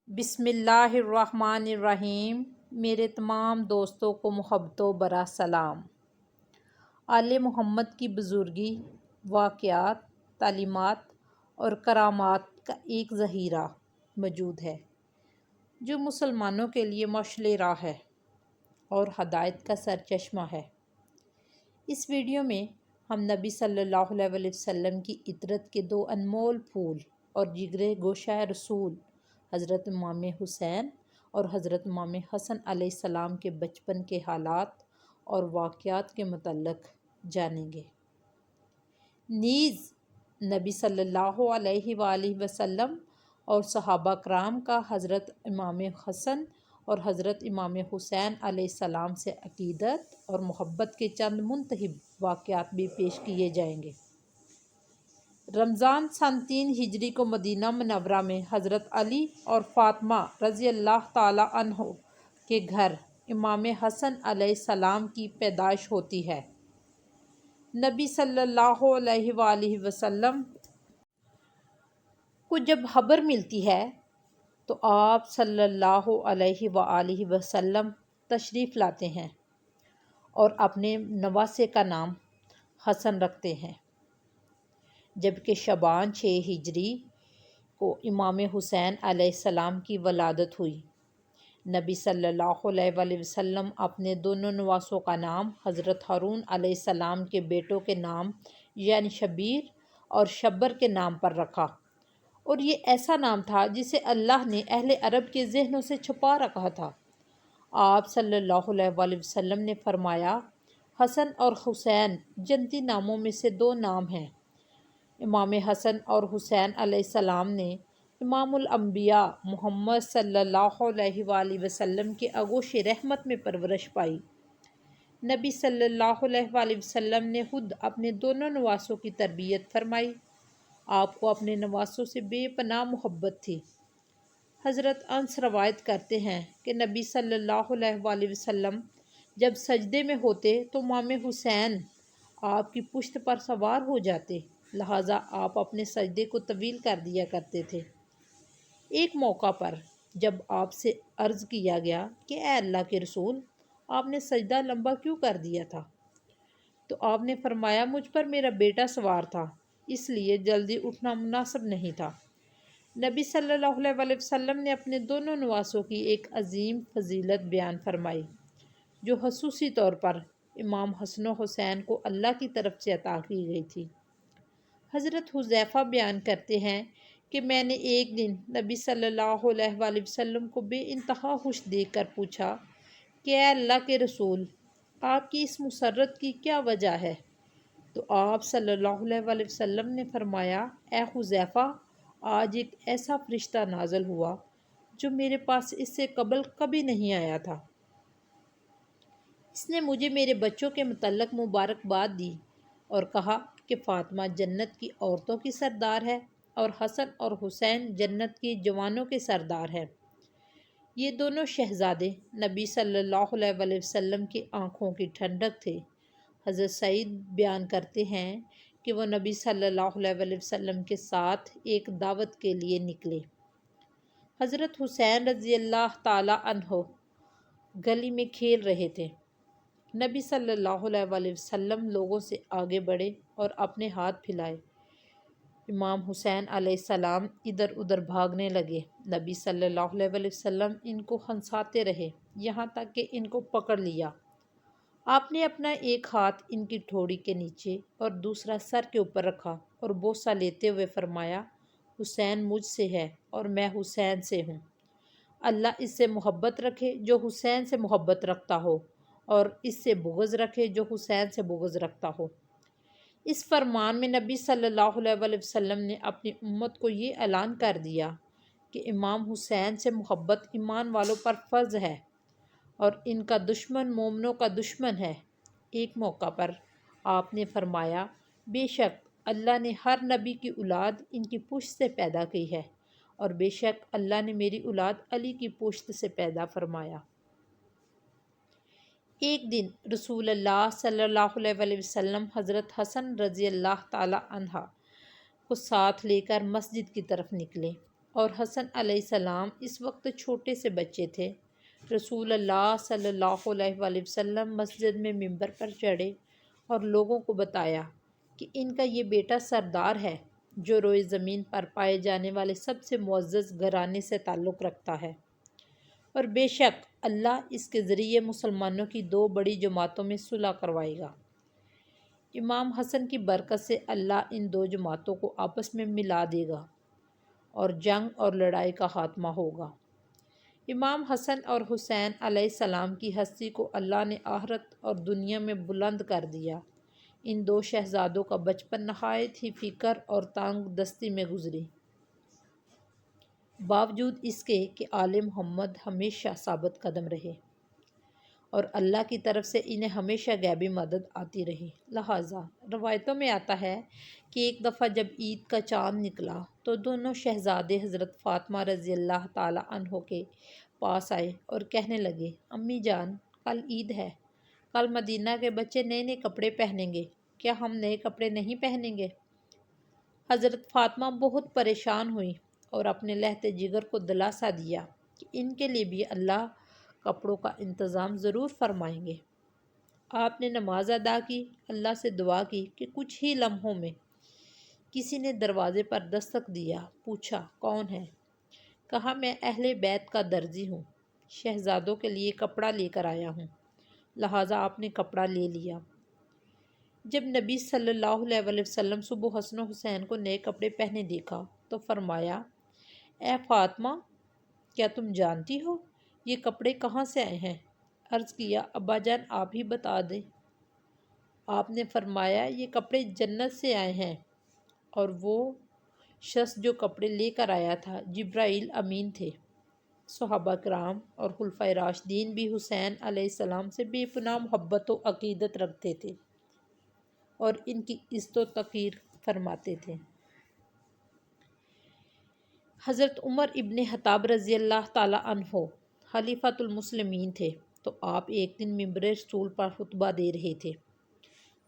بسم اللہ الرحمن الرحیم۔ میرے تمام دوستوں کو محبت و برا سلام۔ آل محمد کی بزرگی، واقعات، تعلیمات اور کرامات کا ایک ذخیرہ موجود ہے جو مسلمانوں کے لیے مشعل راہ ہے اور ہدایت کا سرچشمہ ہے۔ اس ویڈیو میں ہم نبی صلی اللہ علیہ وسلم کی عطرت کے دو انمول پھول اور جگر گوشہ رسول حضرت امام حسین اور حضرت امام حسن علیہ السلام کے بچپن کے حالات اور واقعات کے متعلق جانیں گے۔ نیز نبی صلی اللہ علیہ وآلہ وسلم اور صحابہ کرام کا حضرت امام حسن اور حضرت امام حسین علیہ السلام سے عقیدت اور محبت کے چند منتخب واقعات بھی پیش کیے جائیں گے۔ رمضان سن 3 ہجری کو مدینہ منورہ میں حضرت علی اور فاطمہ رضی اللہ تعالیٰ عنہ کے گھر امام حسن علیہ السلام کی پیدائش ہوتی ہے۔ نبی صلی اللہ علیہ وآلہ وسلم کو جب خبر ملتی ہے تو آپ صلی اللہ علیہ وآلہ وسلم تشریف لاتے ہیں اور اپنے نواسے کا نام حسن رکھتے ہیں، جبکہ شعبان 6 ہجری کو امام حسین علیہ السلام کی ولادت ہوئی۔ نبی صلی اللہ علیہ وآلہ وسلم اپنے دونوں نواسوں کا نام حضرت ہارون علیہ السلام کے بیٹوں کے نام یعنی شبیر اور شبر کے نام پر رکھا، اور یہ ایسا نام تھا جسے اللہ نے اہل عرب کے ذہنوں سے چھپا رکھا تھا۔ آپ صلی اللہ علیہ وآلہ وسلم نے فرمایا، حسن اور حسین جنتی ناموں میں سے 2 نام ہیں۔ امام حسن اور حسین علیہ السلام نے امام الانبیاء محمد صلی اللہ علیہ وآلہ وسلم کے آغوش رحمت میں پرورش پائی۔ نبی صلی اللہ علیہ وآلہ وسلم نے خود اپنے دونوں نواسوں کی تربیت فرمائی۔ آپ کو اپنے نواسوں سے بے پناہ محبت تھی۔ حضرت انس روایت کرتے ہیں کہ نبی صلی اللہ علیہ وآلہ وسلم جب سجدے میں ہوتے تو امام حسین آپ کی پشت پر سوار ہو جاتے، لہٰذا آپ اپنے سجدے کو طویل کر دیا کرتے تھے۔ ایک موقع پر جب آپ سے عرض کیا گیا کہ اے اللہ کے رسول، آپ نے سجدہ لمبا کیوں کر دیا تھا؟ تو آپ نے فرمایا، مجھ پر میرا بیٹا سوار تھا، اس لیے جلدی اٹھنا مناسب نہیں تھا۔ نبی صلی اللہ علیہ وآلہ وسلم نے اپنے دونوں نواسوں کی ایک عظیم فضیلت بیان فرمائی جو خصوصی طور پر امام حسن و حسین کو اللہ کی طرف سے عطا کی گئی تھی۔ حضرت حذیفہ بیان کرتے ہیں کہ میں نے ایک دن نبی صلی اللہ علیہ وآلہ وسلم کو بے انتہا خوش دیکھ کر پوچھا کہ اے اللہ کے رسول، آپ کی اس مسرت کی کیا وجہ ہے؟ تو آپ صلی اللہ علیہ وآلہ وسلم نے فرمایا، اے حذیفہ، آج ایک ایسا فرشتہ نازل ہوا جو میرے پاس اس سے قبل کبھی نہیں آیا تھا۔ اس نے مجھے میرے بچوں کے متعلق مبارکباد دی اور کہا کہ فاطمہ جنت کی عورتوں کی سردار ہے اور حسن اور حسین جنت کی جوانوں کے سردار ہیں۔ یہ دونوں شہزادے نبی صلی اللہ علیہ وآلہ وسلم کی آنکھوں کی ٹھنڈک تھے۔ حضرت سعید بیان کرتے ہیں کہ وہ نبی صلی اللہ علیہ وآلہ وسلم کے ساتھ ایک دعوت کے لیے نکلے۔ حضرت حسین رضی اللہ تعالیٰ عنہ گلی میں کھیل رہے تھے۔ نبی صلی اللہ علیہ وآلہ وسلم لوگوں سے آگے بڑھے اور اپنے ہاتھ پھیلائے۔ امام حسین علیہ السلام ادھر ادھر بھاگنے لگے۔ نبی صلی اللہ علیہ وآلہ وسلم ان کو ہنساتے رہے یہاں تک کہ ان کو پکڑ لیا۔ آپ نے اپنا ایک ہاتھ ان کی ٹھوڑی کے نیچے اور دوسرا سر کے اوپر رکھا اور بوسہ لیتے ہوئے فرمایا، حسین مجھ سے ہے اور میں حسین سے ہوں۔ اللہ اس سے محبت رکھے جو حسین سے محبت رکھتا ہو، اور اس سے بغض رکھے جو حسین سے بغض رکھتا ہو۔ اس فرمان میں نبی صلی اللہ علیہ وآلہ وسلم نے اپنی امت کو یہ اعلان کر دیا کہ امام حسین سے محبت ایمان والوں پر فرض ہے اور ان کا دشمن مومنوں کا دشمن ہے۔ ایک موقع پر آپ نے فرمایا، بے شک اللہ نے ہر نبی کی اولاد ان کی پشت سے پیدا کی ہے، اور بے شک اللہ نے میری اولاد علی کی پشت سے پیدا فرمایا۔ ایک دن رسول اللہ صلی اللہ علیہ وآلہ وسلم حضرت حسن رضی اللہ تعالیٰ عنہ کو ساتھ لے کر مسجد کی طرف نکلے۔ اور حسن علیہ السلام اس وقت چھوٹے سے بچے تھے۔ رسول اللہ صلی اللہ علیہ وآلہ وسلم مسجد میں ممبر پر چڑھے اور لوگوں کو بتایا کہ ان کا یہ بیٹا سردار ہے جو روئے زمین پر پائے جانے والے سب سے معزز گھرانے سے تعلق رکھتا ہے، اور بے شک اللہ اس کے ذریعے مسلمانوں کی دو بڑی جماعتوں میں صلح کروائے گا۔ امام حسن کی برکت سے اللہ ان دو جماعتوں کو آپس میں ملا دے گا اور جنگ اور لڑائی کا خاتمہ ہوگا۔ امام حسن اور حسین علیہ السلام کی ہستی کو اللہ نے آخرت اور دنیا میں بلند کر دیا۔ ان دو شہزادوں کا بچپن نہایت ہی فقر اور تنگ دستی میں گزری، باوجود اس کے کہ آل محمد ہمیشہ ثابت قدم رہے اور اللہ کی طرف سے انہیں ہمیشہ غیبی مدد آتی رہی۔ لہٰذا روایتوں میں آتا ہے کہ ایک دفعہ جب عید کا چاند نکلا تو دونوں شہزادے حضرت فاطمہ رضی اللہ تعالیٰ عنہ کے پاس آئے اور کہنے لگے، امی جان، کل عید ہے، کل مدینہ کے بچے نئے نئے کپڑے پہنیں گے، کیا ہم نئے کپڑے نہیں پہنیں گے؟ حضرت فاطمہ بہت پریشان ہوئی اور اپنے لہتے جگر کو دلاسا دیا کہ ان کے لیے بھی اللہ کپڑوں کا انتظام ضرور فرمائیں گے۔ آپ نے نماز ادا کی، اللہ سے دعا کی کہ کچھ ہی لمحوں میں کسی نے دروازے پر دستک دیا۔ پوچھا، کون ہے؟ کہا، میں اہل بیت کا درزی ہوں، شہزادوں کے لیے کپڑا لے کر آیا ہوں۔ لہٰذا آپ نے کپڑا لے لیا۔ جب نبی صلی اللہ علیہ وآلہ وسلم صبح حسن و حسین کو نئے کپڑے پہنے دیکھا تو فرمایا، اے فاطمہ، کیا تم جانتی ہو یہ کپڑے کہاں سے آئے ہیں؟ عرض کیا، ابا جان آپ ہی بتا دیں۔ آپ نے فرمایا، یہ کپڑے جنت سے آئے ہیں، اور وہ شخص جو کپڑے لے کر آیا تھا جبرائیل امین تھے۔ صحابہ کرام اور خلفائے راشدین بھی حسین علیہ السلام سے بے پناہ محبت و عقیدت رکھتے تھے اور ان کی عزت و توقیر فرماتے تھے۔ حضرت عمر ابن خطاب رضی اللہ تعالیٰ عنہ خلیفۃ المسلمین تھے، تو آپ ایک دن ممبر رسول پر خطبہ دے رہے تھے۔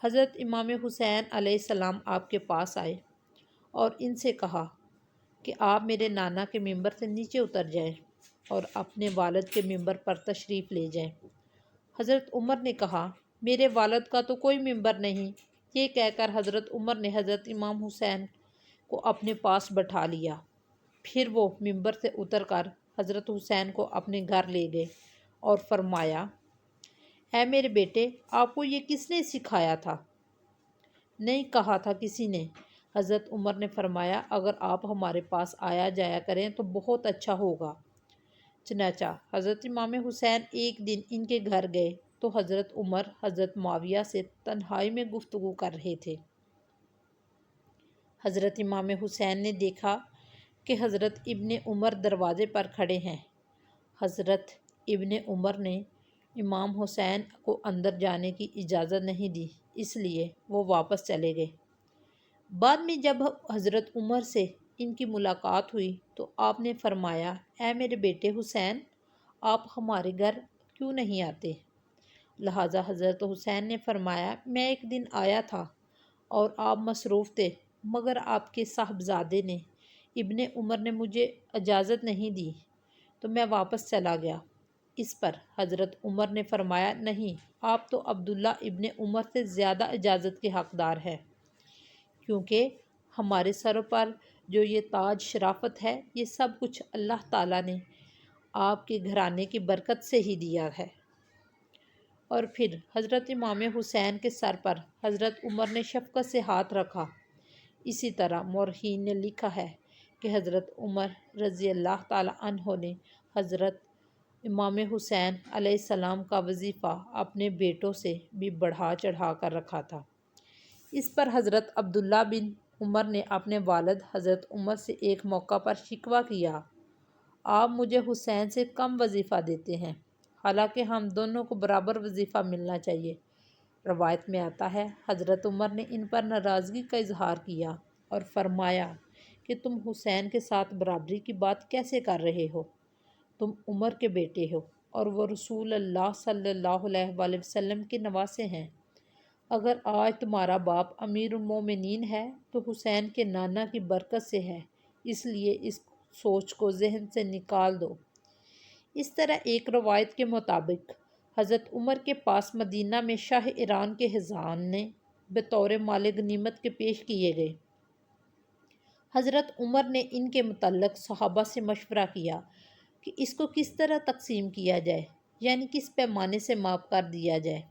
حضرت امام حسین علیہ السلام آپ کے پاس آئے اور ان سے کہا کہ آپ میرے نانا کے ممبر سے نیچے اتر جائیں اور اپنے والد کے ممبر پر تشریف لے جائیں۔ حضرت عمر نے کہا، میرے والد کا تو کوئی ممبر نہیں۔ یہ کہہ کر حضرت عمر نے حضرت امام حسین کو اپنے پاس بٹھا لیا۔ پھر وہ ممبر سے اتر کر حضرت حسین کو اپنے گھر لے گئے اور فرمایا، اے میرے بیٹے، آپ کو یہ کس نے سکھایا تھا؟ نہیں کہا تھا کسی نے۔ حضرت عمر نے فرمایا، اگر آپ ہمارے پاس آیا جایا کریں تو بہت اچھا ہوگا۔ چنانچہ حضرت امام حسین ایک دن ان کے گھر گئے تو حضرت عمر حضرت معاویہ سے تنہائی میں گفتگو کر رہے تھے۔ حضرت امام حسین نے دیکھا کہ حضرت ابن عمر دروازے پر کھڑے ہیں۔ حضرت ابن عمر نے امام حسین کو اندر جانے کی اجازت نہیں دی، اس لیے وہ واپس چلے گئے۔ بعد میں جب حضرت عمر سے ان کی ملاقات ہوئی تو آپ نے فرمایا، اے میرے بیٹے حسین، آپ ہمارے گھر کیوں نہیں آتے؟ لہٰذا حضرت حسین نے فرمایا، میں ایک دن آیا تھا اور آپ مصروف تھے، مگر آپ کے صاحبزادے نے ابن عمر نے مجھے اجازت نہیں دی تو میں واپس چلا گیا۔ اس پر حضرت عمر نے فرمایا، نہیں، آپ تو عبداللہ ابن عمر سے زیادہ اجازت کے حقدار ہیں، کیونکہ ہمارے سروں پر جو یہ تاج شرافت ہے، یہ سب کچھ اللہ تعالیٰ نے آپ کے گھرانے کی برکت سے ہی دیا ہے۔ اور پھر حضرت امام حسین کے سر پر حضرت عمر نے شفقت سے ہاتھ رکھا۔ اسی طرح مورخین نے لکھا ہے کہ حضرت عمر رضی اللہ تعالیٰ عنہ نے حضرت امام حسین علیہ السلام کا وظیفہ اپنے بیٹوں سے بھی بڑھا چڑھا کر رکھا تھا۔ اس پر حضرت عبداللہ بن عمر نے اپنے والد حضرت عمر سے ایک موقع پر شکوہ کیا، آپ مجھے حسین سے کم وظیفہ دیتے ہیں، حالانکہ ہم دونوں کو برابر وظیفہ ملنا چاہیے۔ روایت میں آتا ہے، حضرت عمر نے ان پر ناراضگی کا اظہار کیا اور فرمایا کہ تم حسین کے ساتھ برابری کی بات کیسے کر رہے ہو؟ تم عمر کے بیٹے ہو اور وہ رسول اللہ صلی اللہ علیہ وآلہ وسلم کے نواسے ہیں۔ اگر آج تمہارا باپ امیر المومنین ہے تو حسین کے نانا کی برکت سے ہے، اس لیے اس سوچ کو ذہن سے نکال دو۔ اس طرح ایک روایت کے مطابق حضرت عمر کے پاس مدینہ میں شاہ ایران کے خزانے بطور مال غنیمت کے پیش کیے گئے۔ حضرت عمر نے ان کے متعلق صحابہ سے مشورہ کیا کہ اس کو کس طرح تقسیم کیا جائے، یعنی کس پیمانے سے ماپ کر دیا جائے۔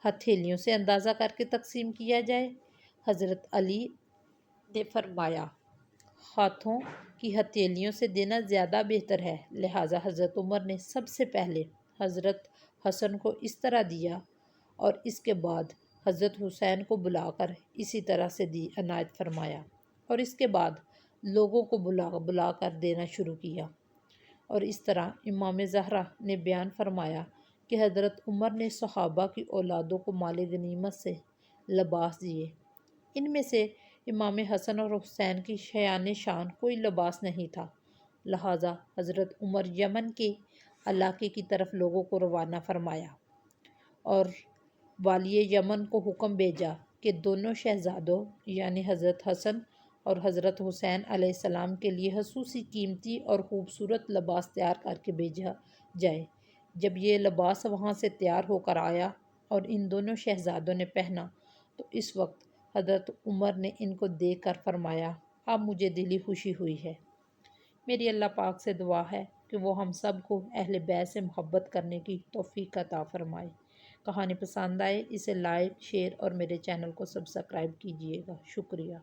ہتھیلیوں سے اندازہ کر کے تقسیم کیا جائے۔ حضرت علی نے فرمایا ہاتھوں کی ہتھیلیوں سے دینا زیادہ بہتر ہے، لہٰذا حضرت عمر نے سب سے پہلے حضرت حسن کو اس طرح دیا اور اس کے بعد حضرت حسین کو بلا کر اسی طرح سے عنایت فرمایا، اور اس کے بعد لوگوں کو بلا بلا کر دینا شروع کیا۔ اور اس طرح امام زہرا نے بیان فرمایا کہ حضرت عمر نے صحابہ کی اولادوں کو مال غنیمت سے لباس دیے۔ ان میں سے امام حسن اور حسین کی شایان شان کوئی لباس نہیں تھا، لہٰذا حضرت عمر یمن کے علاقے کی طرف لوگوں کو روانہ فرمایا اور والی یمن کو حکم بھیجا کہ دونوں شہزادوں یعنی حضرت حسن اور حضرت حسین علیہ السلام کے لیے خصوصی قیمتی اور خوبصورت لباس تیار کر کے بھیجا جائے۔ جب یہ لباس وہاں سے تیار ہو کر آیا اور ان دونوں شہزادوں نے پہنا تو اس وقت حضرت عمر نے ان کو دیکھ کر فرمایا اب مجھے دلی خوشی ہوئی ہے۔ میری اللہ پاک سے دعا ہے کہ وہ ہم سب کو اہل بیت سے محبت کرنے کی توفیق عطا فرمائے۔ کہانی پسند آئے اسے لائک، شیئر اور میرے چینل کو سبسکرائب کیجیے گا۔ شکریہ۔